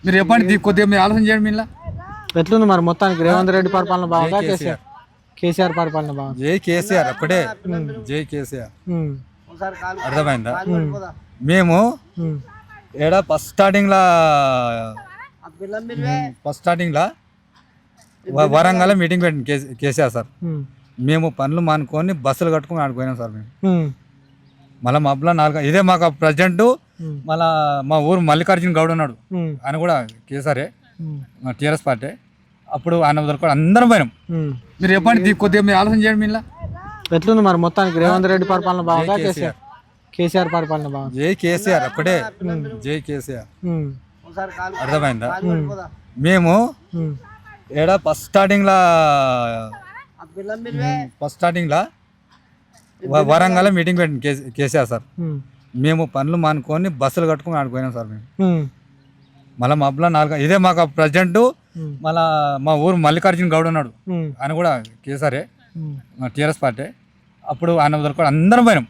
మీరు చెప్పండి కొద్దిగా మీరు ఆలోచన చేయండి మీలా ఎట్లుంది మరి మొత్తానికి రేవంత్ రెడ్డి పరిపాలన బాగుందా కేసీఆర్ పరిపాలన బాగుంది? జై కేసీఆర్ ఒక్కటే జై కేసీఆర్ అర్థమైందా? మేము ఏడా ఫస్ట్ స్టార్టింగ్ లా వరంగల్ మీటింగ్ పెట్టింది కేసీఆర్ సార్. మేము పనులు మానుకొని బస్సులు కట్టుకుని ఆడిపోయినాం సార్. మేము మళ్ళీ మబ్బులో 4 ఇదే మాకు ప్రెసిడెంట్. మళ్ళా మా ఊరు మల్లికార్జున గౌడ్ ఉన్నాడు, ఆయన కూడా కేసీఆరే, టీఆర్ఎస్ పార్టీ. అప్పుడు ఆయన వదులుకొని అందరం పోయినాం. మీరు చెప్పండి కొద్దిగా మీరు ఆలోచన చేయండి మీలా. ఎట్లుంది మరి మొత్తానికి రేవంత్ రెడ్డి పరిపాలన బాగుందా కేసీఆర్ పరిపాలన బాగుంది? జై కేసీఆర్ ఒక్కటే జై కేసీఆర్ అర్థమైందా? మేము ఏడా ఫస్ట్ స్టార్టింగ్ లా వరంగల్ మీటింగ్ పెట్టింది కేసీఆర్ సార్. మేము పనులు మానుకొని బస్సులు కట్టుకుని ఆడిపోయినాం సార్. మేము మళ్ళీ మబ్బులో 4 ఇదే మాకు ప్రెసిడెంట్. మళ్ళా మా ఊరు మల్లికార్జున గౌడ్ ఉన్నాడు, ఆయన కూడా కేసీఆరే, టీఆర్ఎస్ పార్టీ. అప్పుడు ఆయన వదులుకొని అందరం పోయినాం.